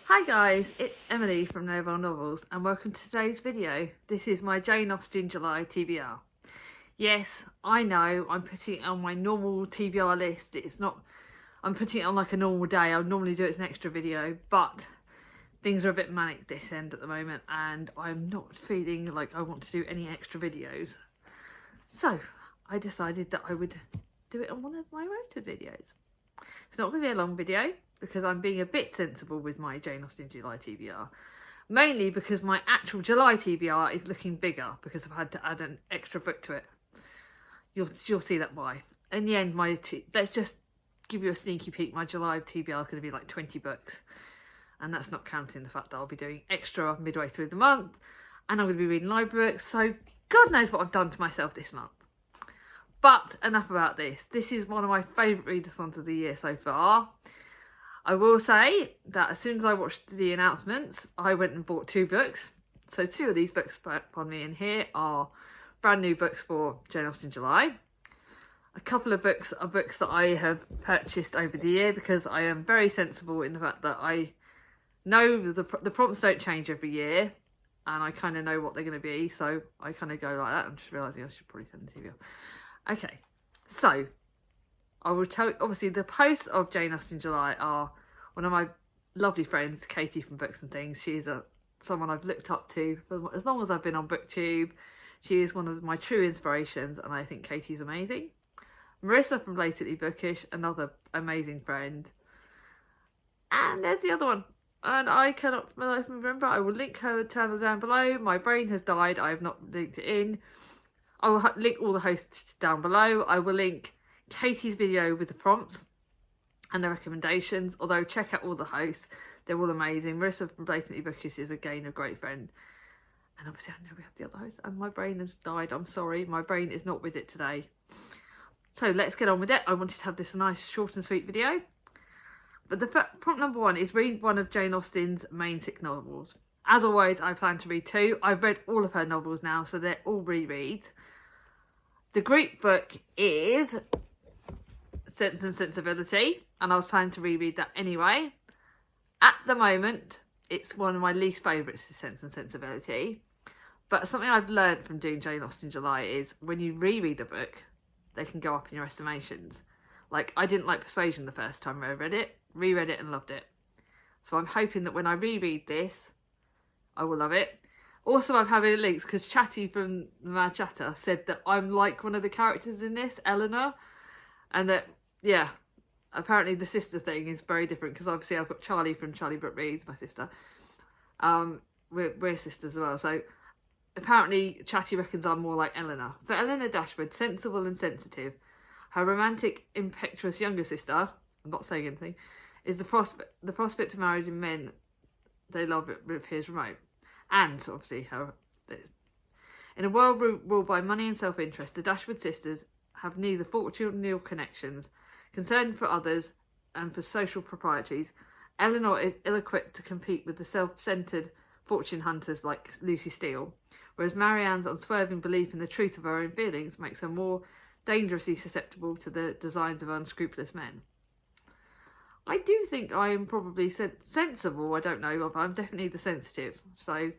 Hi guys, it's Emily from Novel Novels and welcome to today's video. This is my Jane Austen July TBR. Yes, I know I'm putting it on my normal TBR list. I'm putting it on like a normal day. I would normally do it as an extra video, but things are a bit manic this end at the moment and I'm not feeling like I want to do any extra videos. So I decided that I would do it on one of my rotor videos. It's not going to be a long video because I'm being a bit sensible with my Jane Austen July TBR. Mainly because my actual July TBR is looking bigger because I've had to add an extra book to it. You'll see that why. In the end, let's just give you a sneaky peek. My July TBR is going to be like 20 books. And that's not counting the fact that I'll be doing extra midway through the month. And I'm going to be reading library books. So God knows what I've done to myself this month. But enough about this. This is one of my favourite readathons of the year so far. I will say that as soon as I watched the announcements, I went and bought 2 books. So 2 of these books, pardon me, in here are brand new books for Jane Austen July. A couple of books are books that I have purchased over the year because I am very sensible in the fact that I know the prompts don't change every year and I kind of know what they're going to be. So I kind of go like that. I'm just realising I should probably turn the TV off. Okay, so I will tell you, obviously the posts of Jane Austen July are one of my lovely friends, Katie from Books and Things. She's someone I've looked up to for as long as I've been on BookTube. She is one of my true inspirations and I think Katie's amazing. Marissa from Blatantly Bookish, another amazing friend. And there's the other one. And I cannot remember. I will link her channel down below. My brain has died. I have not linked it in. I will link all the hosts down below. I will link Katie's video with the prompts and the recommendations. Although check out all the hosts. They're all amazing. Marissa from Blatantly Bookish is again a great friend. And obviously I know we have the other host. And my brain has died. I'm sorry. My brain is not with it today. So let's get on with it. I wanted to have this nice short and sweet video. But the prompt number 1 is read one of Jane Austen's main 6 novels. As always, I plan to read 2. I've read all of her novels now, so they're all rereads. The Greek book is Sense and Sensibility, and I was planning to reread that anyway. At the moment, it's one of my least favourites, is Sense and Sensibility. But something I've learned from doing Jane Austen July is when you reread a book, they can go up in your estimations. Like, I didn't like Persuasion the first time I read it, reread it and loved it. So I'm hoping that when I reread this, I will love it. Also, I'm having links because Chatty from the Mad Chatter said that I'm like one of the characters in this, Eleanor. And that, yeah, apparently the sister thing is very different because obviously I've got Charlie from Charlie Brooke Reads, my sister. We're sisters as well. So apparently Chatty reckons I'm more like Eleanor. For Eleanor Dashwood, sensible and sensitive, her romantic, impetuous younger sister, I'm not saying anything, is the prospect of marriage in men they love appears remote. And obviously in a world ruled by money and self-interest, the Dashwood sisters have neither fortune nor connections. Concerned for others and for social proprieties, Eleanor is ill-equipped to compete with the self-centred fortune hunters like Lucy Steele, whereas Marianne's unswerving belief in the truth of her own feelings makes her more dangerously susceptible to the designs of unscrupulous men. I do think I am probably sensible, I don't know, but I'm definitely the sensitive. So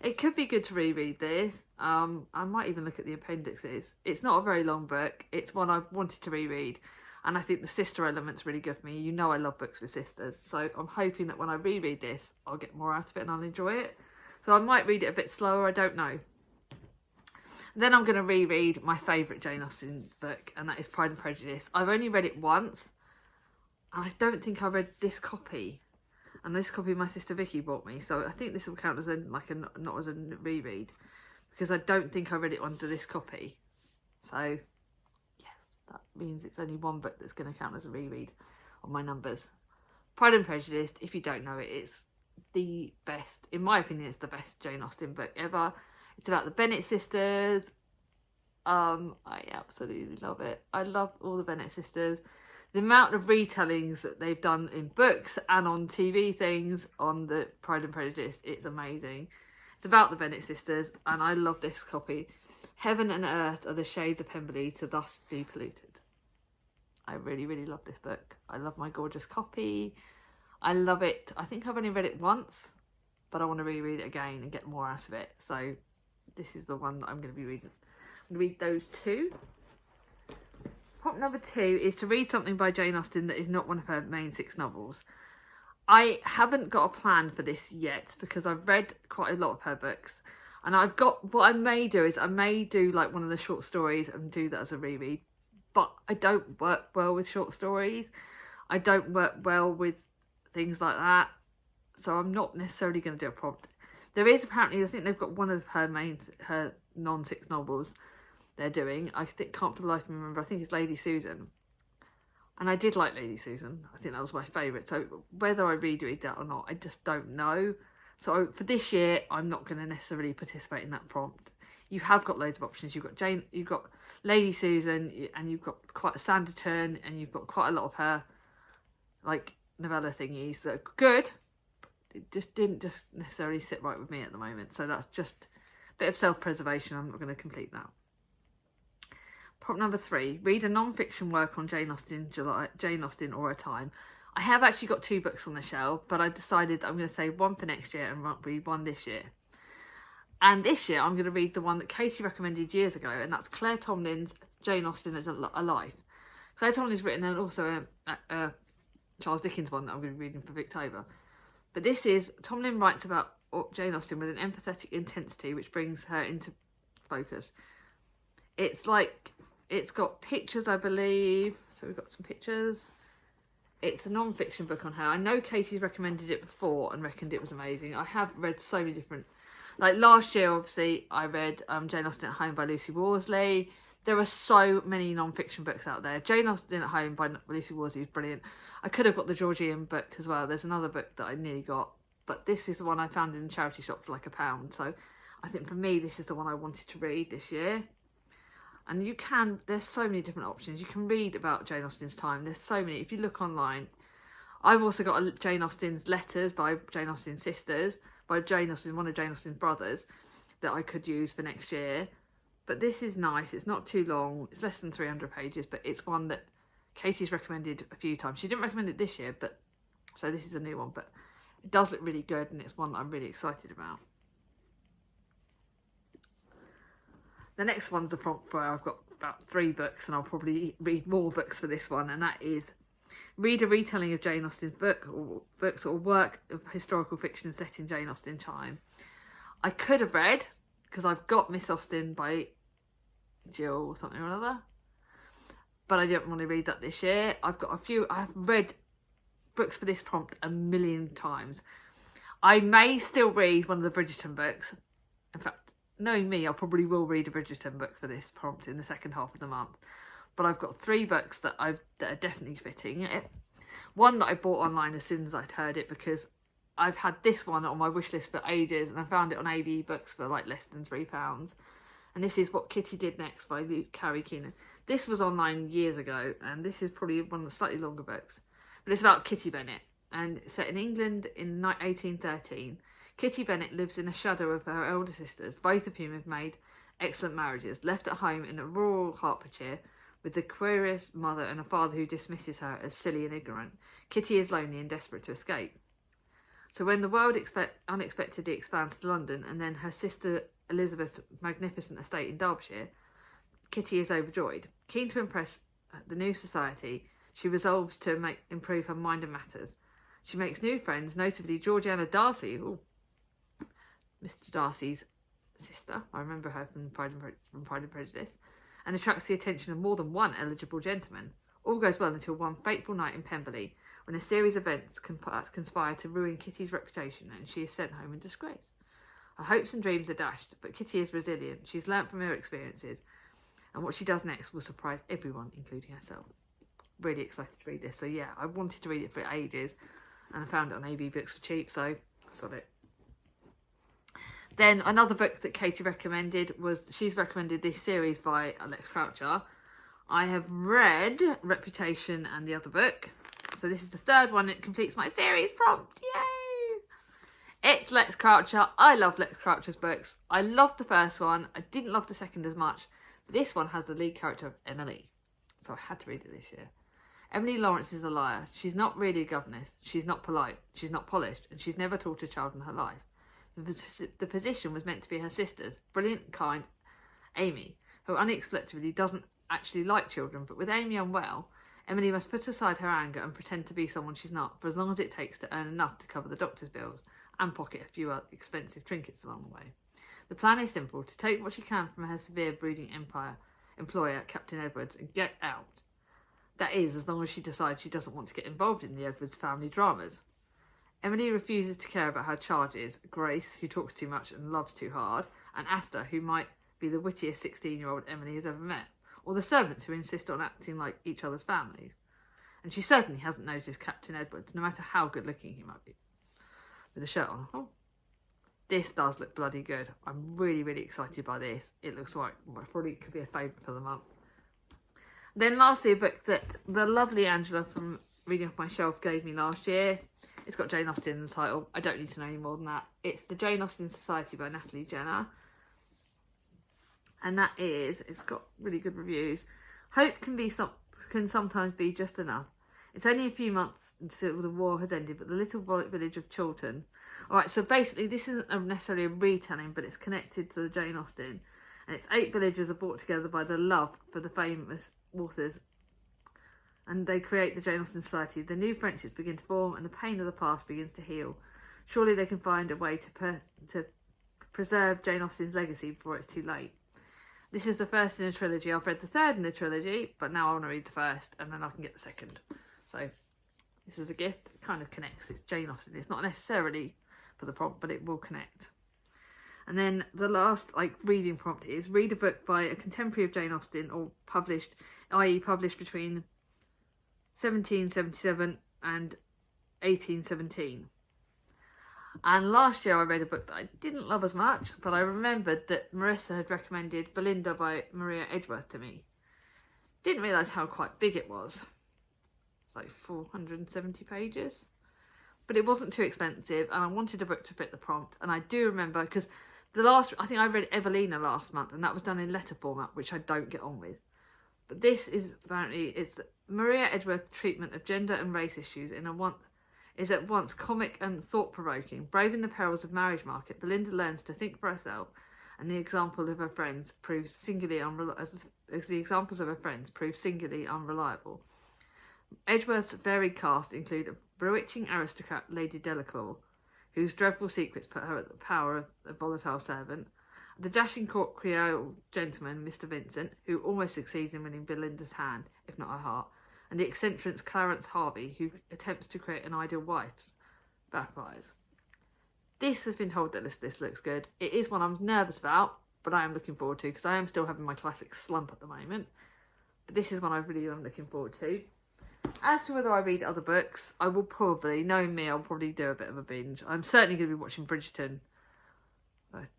it could be good to reread this. I might even look at the appendixes. It's not a very long book. It's one I've wanted to reread. And I think the sister element's really good for me. You know I love books with sisters. So I'm hoping that when I reread this, I'll get more out of it and I'll enjoy it. So I might read it a bit slower, I don't know. Then I'm going to reread my favourite Jane Austen book, and that is Pride and Prejudice. I've only read it once. I don't think I read this copy, and this copy my sister Vicky bought me, so I think this will count as not as a reread, because I don't think I read it under this copy. So yes, that means it's only one book that's going to count as a reread on my numbers. Pride and Prejudice, if you don't know it, it's the best, in my opinion, it's the best Jane Austen book ever. It's about the Bennet sisters. I absolutely love it. I love all the Bennet sisters. The amount of retellings that they've done in books and on TV things on the Pride and Prejudice, it's amazing. It's about the Bennet sisters and I love this copy. Heaven and earth are the shades of Pemberley to thus be polluted. I really, really love this book. I love my gorgeous copy. I love it. I think I've only read it once, but I want to reread it again and get more out of it. So this is the one that I'm going to be reading. I'm going to read those two. Prompt number 2 is to read something by Jane Austen that is not one of her main 6 novels. I haven't got a plan for this yet because I've read quite a lot of her books. And I've got, what I may do is I may do like one of the short stories and do that as a reread. But I don't work well with short stories. I don't work well with things like that. So I'm not necessarily going to do a prompt. There is apparently, I think they've got one of her non-6 novels they're doing. I can't for the life of me remember. I think it's Lady Susan. And I did like Lady Susan. I think that was my favourite. So whether I read that or not, I just don't know. So for this year, I'm not going to necessarily participate in that prompt. You have got loads of options. You've got Lady Susan, and you've got quite a Sanditon, and you've got quite a lot of her like novella thingies that are good. It just didn't necessarily sit right with me at the moment. So that's just a bit of self-preservation. I'm not going to complete that. Prompt number 3, read a non-fiction work on Jane Austen or a time. I have actually got 2 books on the shelf, but I decided I'm going to save one for next year and read one this year. And this year I'm going to read the one that Katie recommended years ago, and that's Claire Tomlin's Jane Austen Alive. Claire Tomlin's written also a Charles Dickens one that I'm going to be reading for Victober. But this is, Tomlin writes about Jane Austen with an empathetic intensity which brings her into focus. It's like, it's got pictures, I believe. So we've got some pictures. It's a non-fiction book on her. I know Katie's recommended it before and reckoned it was amazing. I have read so many different... Like last year, obviously, I read Jane Austen at Home by Lucy Worsley. There are so many non-fiction books out there. Jane Austen at Home by Lucy Worsley is brilliant. I could have got the Georgian book as well. There's another book that I nearly got. But this is the one I found in the charity shop for like £1. So I think for me, this is the one I wanted to read this year. And you can, there's so many different options. You can read about Jane Austen's time. There's so many. If you look online, I've also got Jane Austen's Letters by Jane Austen's sisters, by Jane Austen, one of Jane Austen's brothers, that I could use for next year. But this is nice. It's not too long. It's less than 300 pages, but it's one that Katie's recommended a few times. She didn't recommend it this year, but so this is a new one. But it does look really good, and it's one that I'm really excited about. The next one's a prompt where I've got about 3 books, and I'll probably read more books for this one, and that is read a retelling of Jane Austen's books or work of historical fiction set in Jane Austen time. I could have read, because I've got Miss Austen by Jill or something or another, but I didn't want to read that this year. I've got a few, I have read books for this prompt a million times. I may still read one of the Bridgerton books. In fact, knowing me, I probably will read a Bridgerton book for this prompt in the second half of the month. But I've got 3 books that are definitely fitting it. One that I bought online as soon as I'd heard it, because I've had this one on my wish list for ages, and I found it on AB Books for like less than £3. And this is What Kitty Did Next by Carrie Keenan. This was online years ago, and this is probably one of the slightly longer books. But it's about Kitty Bennet, and it's set in England in 1813. Kitty Bennet lives in a shadow of her elder sisters, both of whom have made excellent marriages. Left at home in a rural Hertfordshire with the queerest mother and a father who dismisses her as silly and ignorant, Kitty is lonely and desperate to escape. So when the world unexpectedly expands to London, and then her sister Elizabeth's magnificent estate in Derbyshire, Kitty is overjoyed. Keen to impress the new society, she resolves to improve her mind and matters. She makes new friends, notably Georgiana Darcy, Mr. Darcy's sister. I remember her from Pride and Prejudice, and attracts the attention of more than one eligible gentleman. All goes well until one fateful night in Pemberley, when a series of events conspire to ruin Kitty's reputation, and she is sent home in disgrace. Her hopes and dreams are dashed, but Kitty is resilient. She's learnt from her experiences, and what she does next will surprise everyone, including herself. Really excited to read this. So yeah, I wanted to read it for ages, and I found it on AB Books for cheap, so I got it. Then another book that Katie recommended was, she's recommended this series by Lex Croucher. I have read Reputation and the other book. So this is the 3rd one. It completes my series prompt. Yay! It's Lex Croucher. I love Lex Croucher's books. I loved the first one. I didn't love the second as much. But this one has the lead character of Emily. So I had to read it this year. Emily Lawrence is a liar. She's not really a governess. She's not polite. She's not polished. And she's never taught a child in her life. The position was meant to be her sister's, brilliant, kind Amy, who unexpectedly doesn't actually like children. But with Amy unwell, Emily must put aside her anger and pretend to be someone she's not, for as long as it takes to earn enough to cover the doctor's bills and pocket a few expensive trinkets along the way. The plan is simple: to take what she can from her severe brooding employer, Captain Edwards, and get out. That is, as long as she decides she doesn't want to get involved in the Edwards family dramas. Emily refuses to care about her charges: Grace, who talks too much and loves too hard, and Asta, who might be the wittiest 16-year-old Emily has ever met, or the servants who insist on acting like each other's families. And she certainly hasn't noticed Captain Edwards, no matter how good-looking he might be. With a shirt on. Oh, this does look bloody good. I'm really, really excited by this. It looks like probably could be a favourite for the month. Then lastly, a book that the lovely Angela from Reading Off My Shelf gave me last year. It's got Jane Austen in the title. I don't need to know any more than that. It's The Jane Austen Society by Natalie Jenner. And it's got really good reviews. Hope can sometimes be just enough. It's only a few months until the war has ended, but the little village of Chiltern. Alright, so basically this isn't necessarily a retelling, but it's connected to the Jane Austen. And it's 8 villagers are brought together by the love for the famous authors, and they create the Jane Austen Society. The new friendships begin to form and the pain of the past begins to heal. Surely they can find a way to preserve Jane Austen's legacy before it's too late. This is the first in a trilogy. I've read the third in the trilogy, but now I want to read the first and then I can get the second. So this was a gift. It kind of connects. It's Jane Austen. It's not necessarily for the prompt, but it will connect. And then the last reading prompt is: read a book by a contemporary of Jane Austen, or published, i.e. published between 1777 and 1817. And last year I read a book that I didn't love as much, but I remembered that Marissa had recommended Belinda by Maria Edgeworth to me. Didn't realise how quite big it was. It's like 470 pages. But it wasn't too expensive, and I wanted a book to fit the prompt. And I do remember, because I think I read Evelina last month, and that was done in letter format, which I don't get on with. But this is apparently, it's Maria Edgeworth's treatment of gender and race issues is at once comic and thought-provoking. Braving the perils of marriage market, Belinda learns to think for herself, and the example of her friends proves singularly unreliable. Edgeworth's varied cast include a bewitching aristocrat, Lady Delacour, whose dreadful secrets put her at the power of a volatile servant, the dashing court Creole gentleman, Mr. Vincent, who almost succeeds in winning Belinda's hand, if not her heart, and the eccentric Clarence Harvey, who attempts to create an ideal wife's backfires. This has been told that this looks good. It is one I'm nervous about, but I am looking forward to, because I am still having my classic slump at the moment. But this is one I really am looking forward to. As to whether I read other books, I will probably, knowing me, I'll probably do a bit of a binge. I'm certainly going to be watching Bridgerton.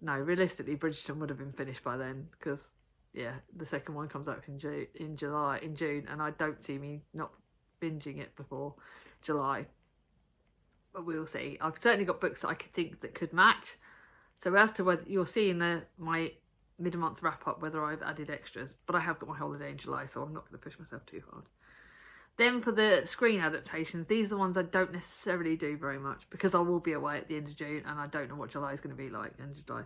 No, realistically, Bridgerton would have been finished by then, because, yeah, the second one comes out in June, and I don't see me not binging it before July. But we'll see. I've certainly got books that I could think that could match. So as to whether you'll see in my mid-month wrap-up whether I've added extras, but I have got my holiday in July, so I'm not going to push myself too hard. Then for the screen adaptations, these are the ones I don't necessarily do very much, because I will be away at the end of June and I don't know what July is going to be like, end of July.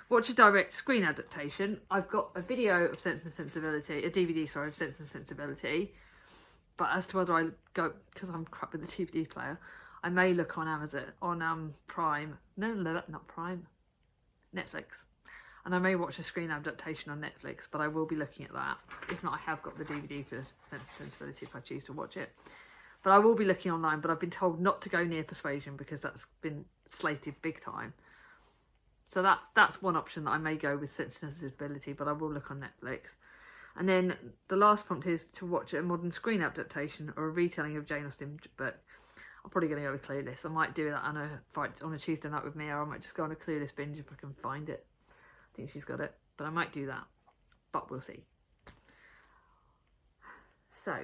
Watch a direct screen adaptation. I've got a video of Sense and Sensibility, a DVD, sorry, of Sense and Sensibility. But as to whether I go, because I'm crap with the DVD player, I may look on Amazon, on Prime, no, not Prime, Netflix. And I may watch a screen adaptation on Netflix, but I will be looking at that. If not, I have got the DVD for Sense and Sensibility if I choose to watch it. But I will be looking online, but I've been told not to go near Persuasion because that's been slated big time. So that's one option that I may go with Sense and Sensibility, but I will look on Netflix. And then the last prompt is to watch a modern screen adaptation or a retelling of Jane Austen book. I'm probably going to go with Clueless. I might do that on a Tuesday night with Mia, or I might just go on a Clueless binge if I can find it. I think she's got it, but I might do that, but we'll see. So,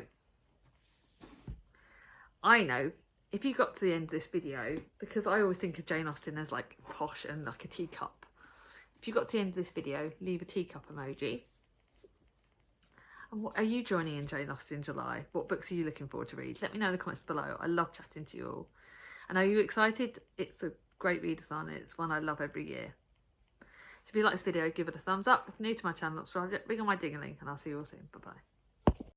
I know if you got to the end of this video, because I always think of Jane Austen as like posh and like a teacup. If you got to the end of this video, leave a teacup emoji. And what are you joining in Jane Austen July? What books are you looking forward to read? Let me know in the comments below. I love chatting to you all. And are you excited? It's a great readathon. It's one I love every year. So if you like this video, give it a thumbs up. If you're new to my channel, subscribe, ring on my ding-a-ling, and I'll see you all soon. Bye bye.